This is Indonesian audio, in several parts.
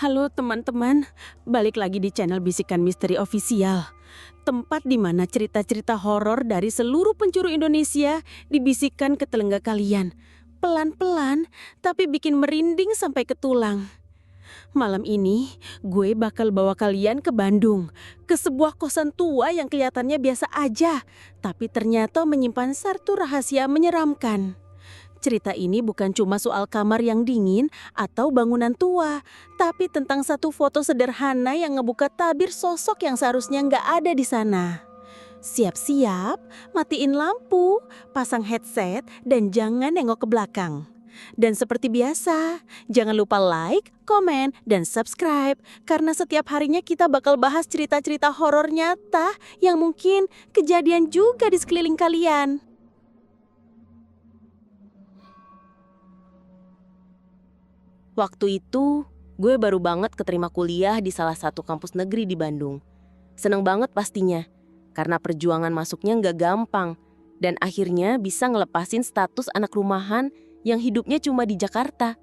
Halo teman-teman, balik lagi di channel Bisikan Misteri Official. Tempat di mana cerita-cerita horor dari seluruh penjuru Indonesia dibisikkan ke telinga kalian. Pelan-pelan, tapi bikin merinding sampai ke tulang. Malam ini, gue bakal bawa kalian ke Bandung. Ke sebuah kosan tua yang kelihatannya biasa aja, tapi ternyata menyimpan satu rahasia menyeramkan. Cerita ini bukan cuma soal kamar yang dingin atau bangunan tua, tapi tentang satu foto sederhana yang ngebuka tabir sosok yang seharusnya nggak ada di sana. Siap-siap, matiin lampu, pasang headset, dan jangan nengok ke belakang. Dan seperti biasa, jangan lupa like, komen, dan subscribe, karena setiap harinya kita bakal bahas cerita-cerita horor nyata yang mungkin kejadian juga di sekeliling kalian. Waktu itu, gue baru banget keterima kuliah di salah satu kampus negeri di Bandung. Seneng banget pastinya, karena perjuangan masuknya nggak gampang, dan akhirnya bisa ngelepasin status anak rumahan yang hidupnya cuma di Jakarta.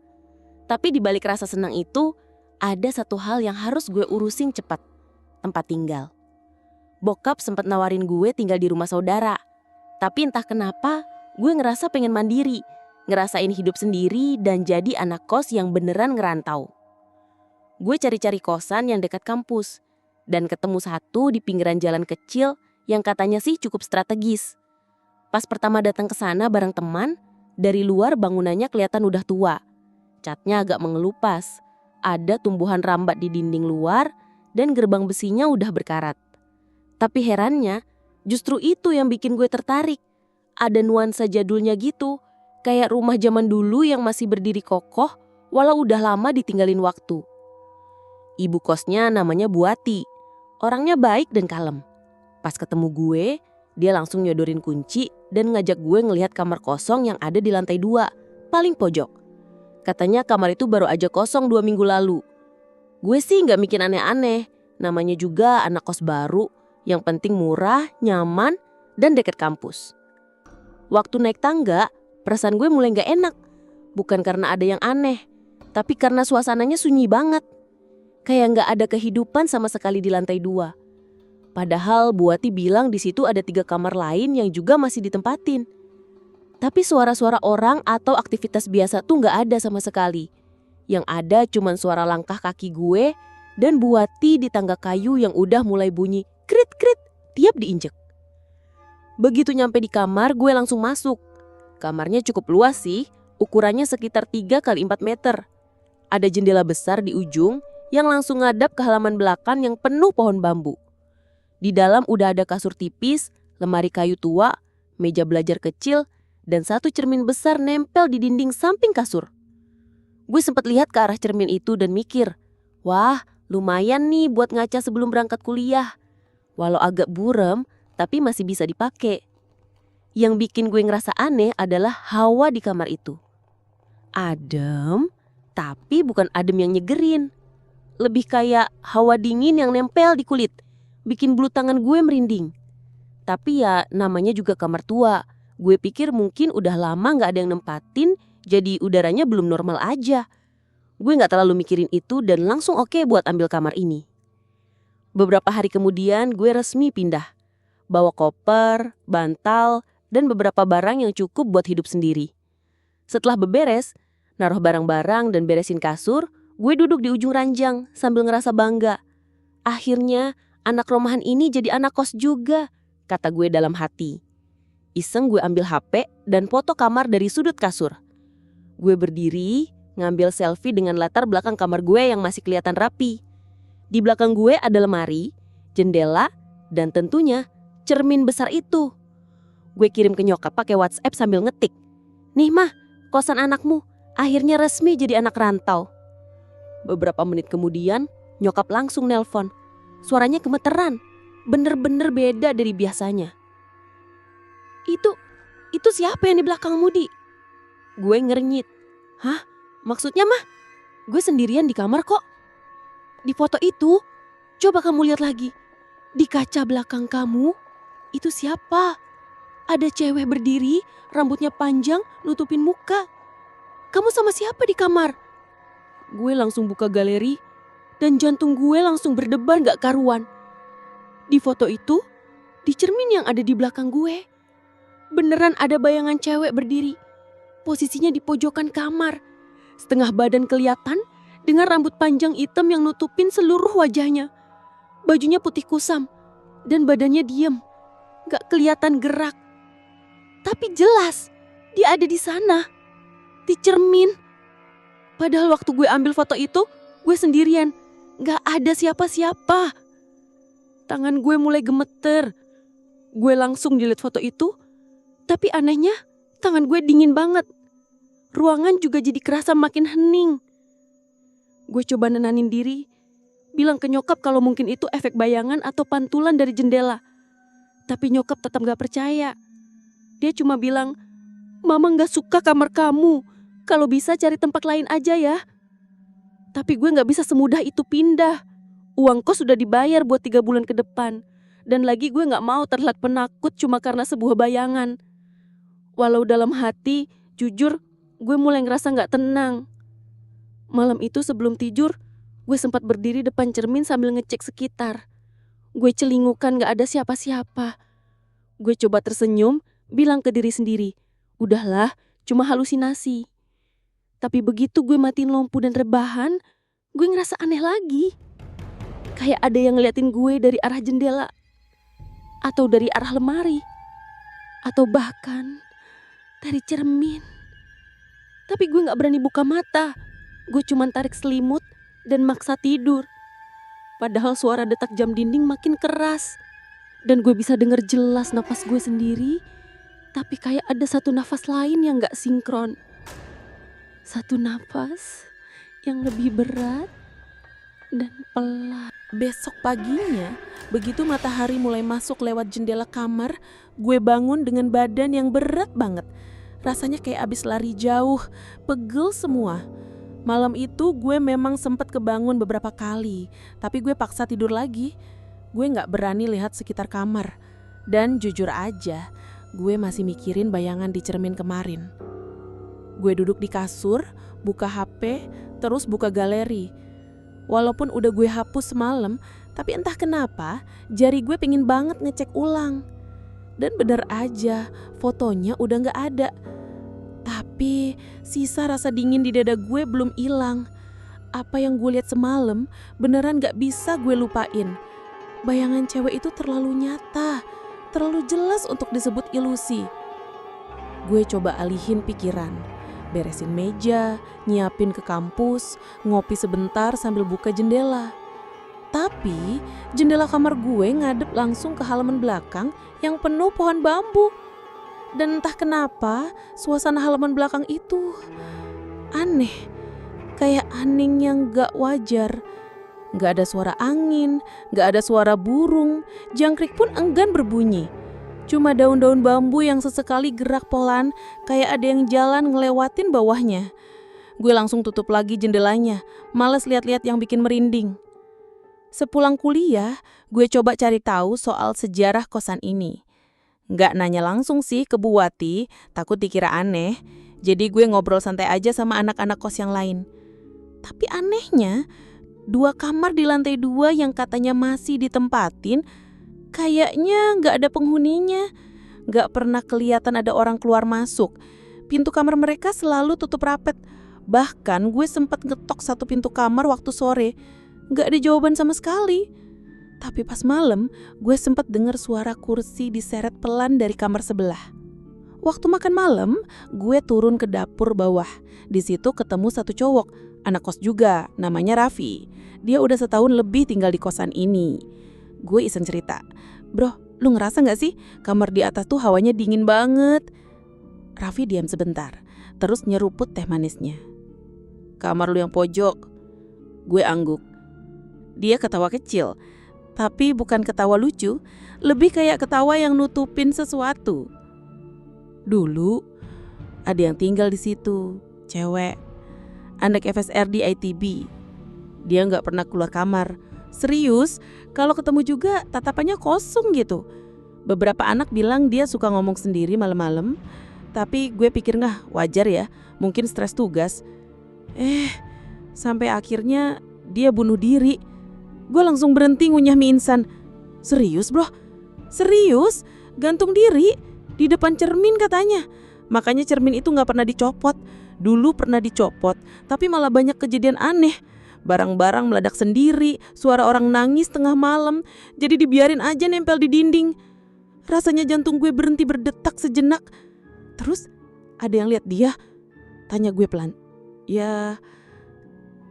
Tapi di balik rasa senang itu, ada satu hal yang harus gue urusin cepat, tempat tinggal. Bokap sempat nawarin gue tinggal di rumah saudara, tapi entah kenapa gue ngerasa pengen mandiri, ngerasain hidup sendiri dan jadi anak kos yang beneran ngerantau. Gue cari-cari kosan yang dekat kampus dan ketemu satu di pinggiran jalan kecil yang katanya sih cukup strategis. Pas pertama datang ke sana bareng teman, dari luar bangunannya kelihatan udah tua. Catnya agak mengelupas, ada tumbuhan rambat di dinding luar dan gerbang besinya udah berkarat. Tapi herannya, justru itu yang bikin gue tertarik. Ada nuansa jadulnya gitu. Kayak rumah zaman dulu yang masih berdiri kokoh walau udah lama ditinggalin waktu. Ibu kosnya namanya Bu Ati. Orangnya baik dan kalem. Pas ketemu gue, dia langsung nyodorin kunci dan ngajak gue ngelihat kamar kosong yang ada di lantai 2, paling pojok. Katanya kamar itu baru aja kosong 2 minggu lalu. Gue sih gak mikir aneh-aneh. Namanya juga anak kos baru, yang penting murah, nyaman, dan dekat kampus. Waktu naik tangga, perasaan gue mulai gak enak. Bukan karena ada yang aneh, tapi karena suasananya sunyi banget. Kayak gak ada kehidupan sama sekali di lantai 2. Padahal Bu Ati bilang di situ ada 3 kamar lain yang juga masih ditempatin. Tapi suara-suara orang atau aktivitas biasa tuh gak ada sama sekali. Yang ada cuman suara langkah kaki gue dan Bu Ati di tangga kayu yang udah mulai bunyi krit-krit tiap diinjek. Begitu nyampe di kamar, gue langsung masuk. Kamarnya cukup luas sih, ukurannya sekitar 3 kali 4 meter. Ada jendela besar di ujung yang langsung ngadap ke halaman belakang yang penuh pohon bambu. Di dalam udah ada kasur tipis, lemari kayu tua, meja belajar kecil, dan satu cermin besar nempel di dinding samping kasur. Gue sempat lihat ke arah cermin itu dan mikir, wah lumayan nih buat ngaca sebelum berangkat kuliah. Walau agak burem, tapi masih bisa dipakai. Yang bikin gue ngerasa aneh adalah hawa di kamar itu. Adem, tapi bukan adem yang nyegerin. Lebih kayak hawa dingin yang nempel di kulit, bikin bulu tangan gue merinding. Tapi ya namanya juga kamar tua. Gue pikir mungkin udah lama gak ada yang nempatin, jadi udaranya belum normal aja. Gue gak terlalu mikirin itu dan langsung oke buat ambil kamar ini. Beberapa hari kemudian gue resmi pindah. Bawa koper, bantal, dan beberapa barang yang cukup buat hidup sendiri. Setelah beberes, naruh barang-barang dan beresin kasur, gue duduk di ujung ranjang sambil ngerasa bangga. Akhirnya anak rumahan ini jadi anak kos juga, kata gue dalam hati. Iseng gue ambil HP dan foto kamar dari sudut kasur. Gue berdiri, ngambil selfie dengan latar belakang kamar gue yang masih kelihatan rapi. Di belakang gue ada lemari, jendela, dan tentunya cermin besar itu. Gue kirim ke nyokap pakai WhatsApp sambil ngetik. Nih mah, kosan anakmu akhirnya resmi jadi anak rantau. Beberapa menit kemudian, nyokap langsung nelpon. Suaranya gemeteran, bener-bener beda dari biasanya. Itu siapa yang di belakangmu, Di? Gue ngernyit. Hah? Maksudnya mah? Gue sendirian di kamar kok. Di foto itu, coba kamu lihat lagi. Di kaca belakang kamu, itu siapa? Ada cewek berdiri, rambutnya panjang, nutupin muka. Kamu sama siapa di kamar? Gue langsung buka galeri dan jantung gue langsung berdebar gak karuan. Di foto itu, di cermin yang ada di belakang gue, beneran ada bayangan cewek berdiri. Posisinya di pojokan kamar, setengah badan kelihatan dengan rambut panjang hitam yang nutupin seluruh wajahnya. Bajunya putih kusam dan badannya diem, gak kelihatan gerak. Tapi jelas dia ada di sana, di cermin. Padahal waktu gue ambil foto itu, gue sendirian, gak ada siapa-siapa. Tangan gue mulai gemeter. Gue langsung delete foto itu, tapi anehnya tangan gue dingin banget. Ruangan juga jadi kerasa makin hening. Gue coba nenanin diri, bilang ke nyokap kalau mungkin itu efek bayangan atau pantulan dari jendela. Tapi nyokap tetap gak percaya. Dia cuma bilang, "Mama gak suka kamar kamu. Kalau bisa cari tempat lain aja ya." Tapi gue gak bisa semudah itu pindah. Uang kos sudah dibayar buat 3 bulan ke depan. Dan lagi gue gak mau terlihat penakut cuma karena sebuah bayangan. Walau dalam hati, jujur, gue mulai ngerasa gak tenang. Malam itu sebelum tidur, gue sempat berdiri depan cermin sambil ngecek sekitar. Gue celingukan gak ada siapa-siapa. Gue coba tersenyum, bilang ke diri sendiri, "Udahlah, cuma halusinasi." Tapi begitu gue matiin lampu dan rebahan, gue ngerasa aneh lagi. Kayak ada yang ngeliatin gue dari arah jendela, atau dari arah lemari, atau bahkan dari cermin. Tapi gue gak berani buka mata. Gue cuma tarik selimut dan maksa tidur. Padahal suara detak jam dinding makin keras. Dan gue bisa denger jelas napas gue sendiri. Tapi kayak ada satu nafas lain yang gak sinkron. Satu nafas yang lebih berat dan pelan. Besok paginya, begitu matahari mulai masuk lewat jendela kamar, gue bangun dengan badan yang berat banget. Rasanya kayak abis lari jauh, pegel semua. Malam itu gue memang sempat kebangun beberapa kali, tapi gue paksa tidur lagi. Gue gak berani lihat sekitar kamar. Dan jujur aja, gue masih mikirin bayangan di cermin kemarin. Gue duduk di kasur, buka HP, terus buka galeri. Walaupun udah gue hapus semalam, tapi entah kenapa jari gue pengen banget ngecek ulang. Dan bener aja, fotonya udah gak ada. Tapi sisa rasa dingin di dada gue belum hilang. Apa yang gue lihat semalam beneran gak bisa gue lupain. Bayangan cewek itu terlalu nyata, terlalu jelas untuk disebut ilusi. Gue coba alihin pikiran, beresin meja, nyiapin ke kampus, ngopi sebentar sambil buka jendela. Tapi jendela kamar gue ngadep langsung ke halaman belakang yang penuh pohon bambu. Dan entah kenapa suasana halaman belakang itu aneh, kayak hening yang gak wajar. Gak ada suara angin, gak ada suara burung, jangkrik pun enggan berbunyi. Cuma daun-daun bambu yang sesekali gerak pelan, kayak ada yang jalan ngelewatin bawahnya. Gue langsung tutup lagi jendelanya, males lihat-lihat yang bikin merinding. Sepulang kuliah, gue coba cari tahu soal sejarah kosan ini. Gak nanya langsung sih ke Bu Wati, takut dikira aneh. Jadi gue ngobrol santai aja sama anak-anak kos yang lain. Tapi anehnya, 2 kamar di lantai 2 yang katanya masih ditempatin, kayaknya gak ada penghuninya. Gak pernah kelihatan ada orang keluar masuk. Pintu kamar mereka selalu tutup rapet. Bahkan gue sempat ngetok satu pintu kamar waktu sore. Gak ada jawaban sama sekali. Tapi pas malam, gue sempat dengar suara kursi diseret pelan dari kamar sebelah. Waktu makan malam, gue turun ke dapur bawah. Di situ ketemu satu cowok, anak kos juga, namanya Raffi. Dia udah setahun lebih tinggal di kosan ini. Gue iseng cerita, "Bro, lu ngerasa gak sih kamar di atas tuh hawanya dingin banget?" Raffi diam sebentar, terus nyeruput teh manisnya. "Kamar lu yang pojok." Gue angguk. Dia ketawa kecil, tapi bukan ketawa lucu, lebih kayak ketawa yang nutupin sesuatu. "Dulu ada yang tinggal di situ, cewek, anak FSR di ITB. Dia gak pernah keluar kamar. Serius, kalau ketemu juga tatapannya kosong gitu. Beberapa anak bilang dia suka ngomong sendiri malam-malam, tapi gue pikir wajar ya, mungkin stres tugas. Sampai akhirnya dia bunuh diri. Gue langsung berhenti ngunyah mie instan. Serius bro? Serius? Gantung diri? Di depan cermin katanya. Makanya cermin itu gak pernah dicopot. Dulu pernah dicopot, tapi malah banyak kejadian aneh. Barang-barang meledak sendiri, suara orang nangis tengah malam. Jadi dibiarin aja nempel di dinding. Rasanya jantung gue berhenti berdetak sejenak. Terus ada yang lihat dia? Tanya gue pelan. Ya,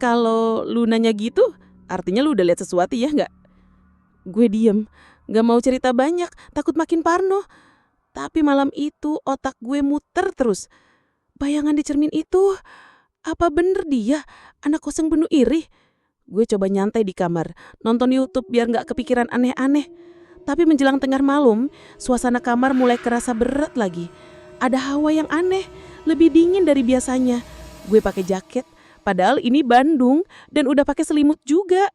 kalau lu nanya gitu, artinya lu udah lihat sesuatu ya gak? Gue diem, gak mau cerita banyak, takut makin parno. Tapi malam itu otak gue muter terus. Bayangan di cermin itu, apa bener dia anak kos yang penuh iri? Gue coba nyantai di kamar, nonton YouTube biar gak kepikiran aneh-aneh. Tapi menjelang tengah malam, suasana kamar mulai kerasa berat lagi. Ada hawa yang aneh, lebih dingin dari biasanya. Gue pakai jaket, padahal ini Bandung dan udah pakai selimut juga.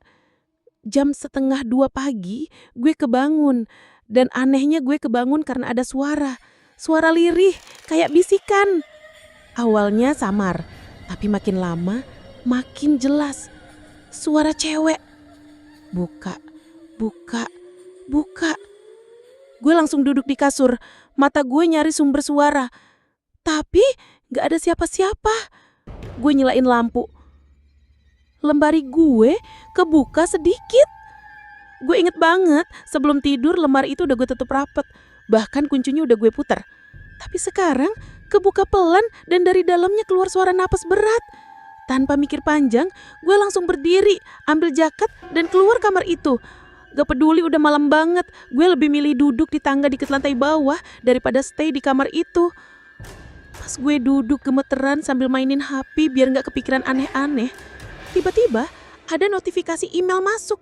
Jam 1:30 pagi, gue kebangun. Dan anehnya gue kebangun karena ada suara lirih, kayak bisikan. Awalnya samar, tapi makin lama makin jelas. Suara cewek. Buka. Gue langsung duduk di kasur, mata gue nyari sumber suara. Tapi gak ada siapa-siapa. Gue nyalain lampu. Lemari gue kebuka sedikit. Gue inget banget sebelum tidur lemari itu udah gue tutup rapet. Bahkan kuncinya udah gue putar. Tapi sekarang kebuka pelan dan dari dalamnya keluar suara napas berat. Tanpa mikir panjang, gue langsung berdiri, ambil jaket dan keluar kamar itu. Gak peduli udah malam banget, gue lebih milih duduk di tangga dekat lantai bawah daripada stay di kamar itu. Pas gue duduk gemeteran sambil mainin HP biar gak kepikiran aneh-aneh, tiba-tiba ada notifikasi email masuk.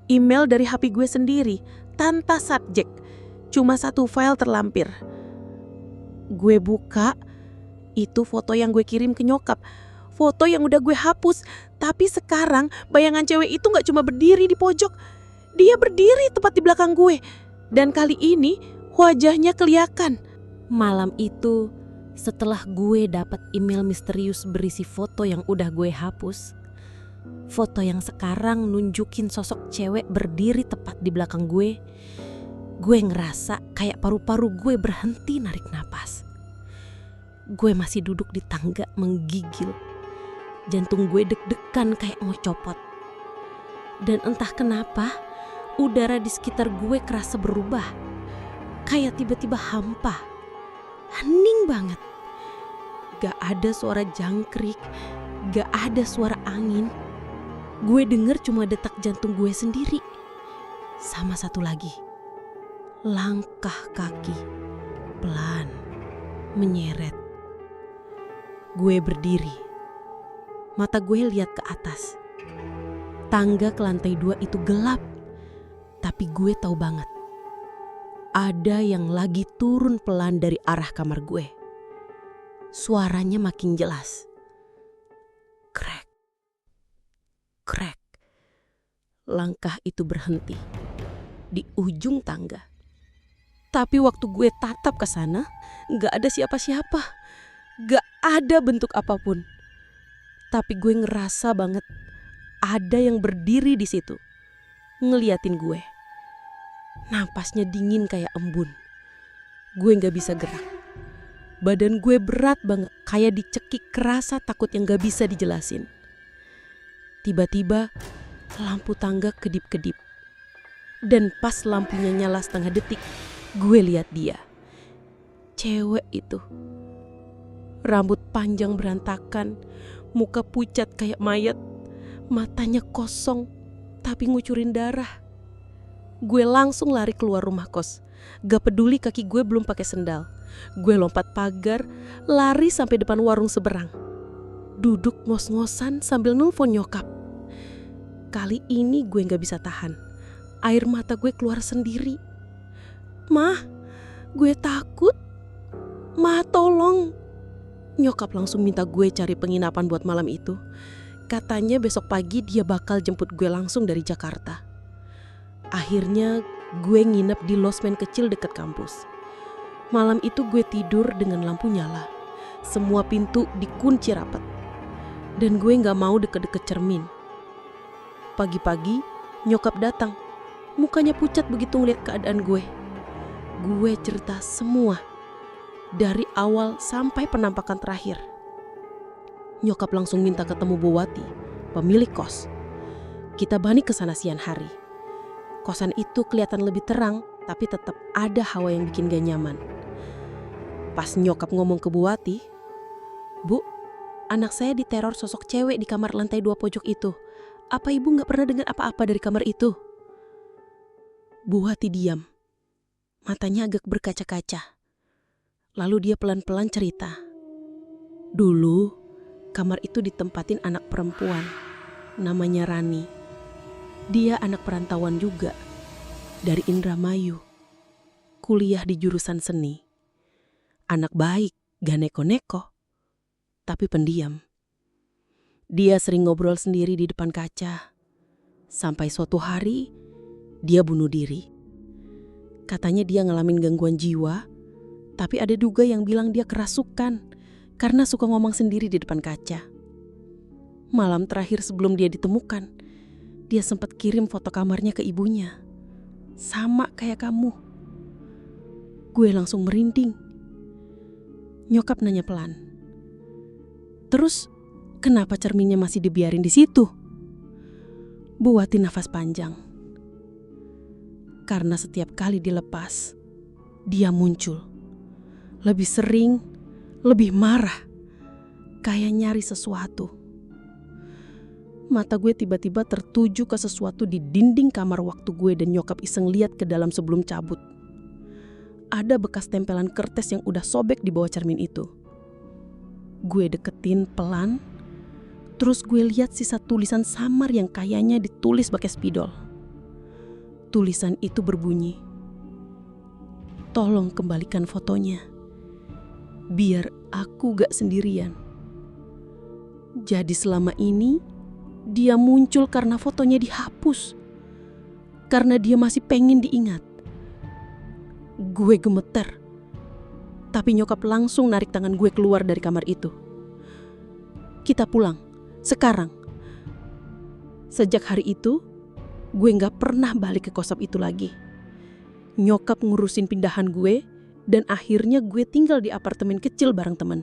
Email dari HP gue sendiri, tanpa subjek, cuma satu file terlampir. Gue buka, itu foto yang gue kirim ke nyokap. Foto yang udah gue hapus, tapi sekarang bayangan cewek itu gak cuma berdiri di pojok. Dia berdiri tepat di belakang gue. Dan kali ini wajahnya kelihatan. Malam itu, setelah gue dapat email misterius berisi foto yang udah gue hapus, foto yang sekarang nunjukin sosok cewek berdiri tepat di belakang gue ngerasa kayak paru-paru gue berhenti narik napas. Gue masih duduk di tangga menggigil. Jantung gue deg-degan kayak mau copot. Dan entah kenapa, udara di sekitar gue kerasa berubah. Kayak tiba-tiba hampa. Hening banget. Gak ada suara jangkrik, gak ada suara angin. Gue denger cuma detak jantung gue sendiri. Sama satu lagi, langkah kaki pelan menyeret. Gue berdiri, mata gue lihat ke atas. Tangga ke lantai 2 itu gelap, tapi gue tahu banget ada yang lagi turun pelan dari arah kamar gue. Suaranya makin jelas. Krek. Krek. Langkah itu berhenti di ujung tangga. Tapi waktu gue tatap ke sana, gak ada siapa-siapa. Gak ada bentuk apapun. Tapi gue ngerasa banget ada yang berdiri di situ, ngeliatin gue. Napasnya dingin kayak embun. Gue gak bisa gerak. Badan gue berat banget, kayak dicekik kerasa takut yang gak bisa dijelasin. Tiba-tiba lampu tangga kedip-kedip. Dan pas lampunya nyala setengah detik, gue lihat dia. Cewek itu. Rambut panjang berantakan, muka pucat kayak mayat, matanya kosong tapi ngucurin darah. Gue langsung lari keluar rumah kos. Gak peduli kaki gue belum pakai sendal. Gue lompat pagar, lari sampai depan warung seberang. Duduk ngos-ngosan sambil nelfon nyokap. Kali ini gue gak bisa tahan. Air mata gue keluar sendiri. "Mah, gue takut. Mah, tolong." Nyokap langsung minta gue cari penginapan buat malam itu. Katanya besok pagi dia bakal jemput gue langsung dari Jakarta. Akhirnya gue nginep di losmen kecil dekat kampus. Malam itu gue tidur dengan lampu nyala. Semua pintu dikunci rapat. Dan gue gak mau deket-deket cermin. Pagi-pagi, nyokap datang. Mukanya pucat begitu ngeliat keadaan gue. Gue cerita semua, dari awal sampai penampakan terakhir. Nyokap langsung minta ketemu Bu Wati, pemilik kos. Kita balik ke sana siang hari. Kosan itu kelihatan lebih terang, tapi tetap ada hawa yang bikin gak nyaman. Pas nyokap ngomong ke Bu Wati, "Bu, anak saya diteror sosok cewek di kamar lantai 2 pojok itu. Apa ibu gak pernah dengar apa-apa dari kamar itu?" Bu Wati diam. Matanya agak berkaca-kaca. Lalu dia pelan-pelan cerita. Dulu, kamar itu ditempatin anak perempuan. Namanya Rani. Dia anak perantauan juga. Dari Indramayu. Kuliah di jurusan seni. Anak baik, gak neko-neko. Tapi pendiam. Dia sering ngobrol sendiri di depan kaca. Sampai suatu hari, dia bunuh diri. Katanya dia ngalamin gangguan jiwa, tapi ada juga yang bilang dia kerasukan karena suka ngomong sendiri di depan kaca. Malam terakhir sebelum dia ditemukan, dia sempat kirim foto kamarnya ke ibunya. Sama kayak kamu. Gue langsung merinding. Nyokap nanya pelan, "Terus kenapa cerminnya masih dibiarin di situ?" Bu Wati nafas panjang. Karena setiap kali dilepas, dia muncul. Lebih sering, lebih marah. Kayak nyari sesuatu. Mata gue tiba-tiba tertuju ke sesuatu di dinding kamar waktu gue dan nyokap iseng lihat ke dalam sebelum cabut. Ada bekas tempelan kertas yang udah sobek di bawah cermin itu. Gue deketin pelan, terus gue lihat sisa tulisan samar yang kayaknya ditulis pakai spidol. Tulisan itu berbunyi, "Tolong kembalikan fotonya, biar aku gak sendirian." Jadi selama ini, dia muncul karena fotonya dihapus. Karena dia masih pengen diingat. Gue gemeter. Tapi nyokap langsung narik tangan gue keluar dari kamar itu. "Kita pulang, sekarang." Sejak hari itu, gue gak pernah balik ke kosop itu lagi. Nyokap ngurusin pindahan gue, dan akhirnya gue tinggal di apartemen kecil bareng temen.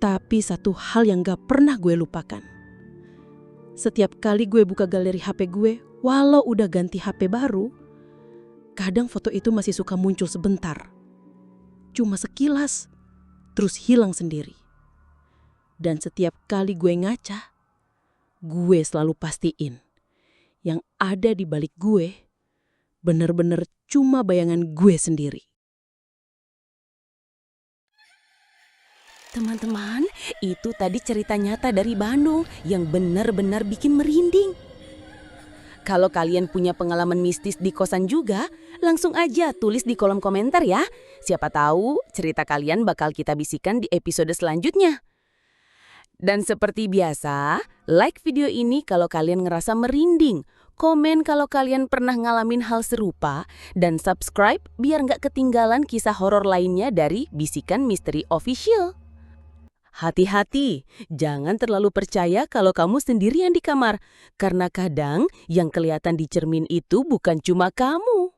Tapi satu hal yang gak pernah gue lupakan. Setiap kali gue buka galeri HP gue, walau udah ganti HP baru, kadang foto itu masih suka muncul sebentar. Cuma sekilas, terus hilang sendiri. Dan setiap kali gue ngaca, gue selalu pastiin yang ada di balik gue bener-bener cuma bayangan gue sendiri. Teman-teman, itu tadi cerita nyata dari Bandung yang benar-benar bikin merinding. Kalau kalian punya pengalaman mistis di kosan juga, langsung aja tulis di kolom komentar ya. Siapa tahu cerita kalian bakal kita bisikan di episode selanjutnya. Dan seperti biasa, like video ini kalau kalian ngerasa merinding, komen kalau kalian pernah ngalamin hal serupa, dan subscribe biar nggak ketinggalan kisah horor lainnya dari Bisikan Misteri Official. Hati-hati, jangan terlalu percaya kalau kamu sendirian di kamar, karena kadang yang kelihatan di cermin itu bukan cuma kamu.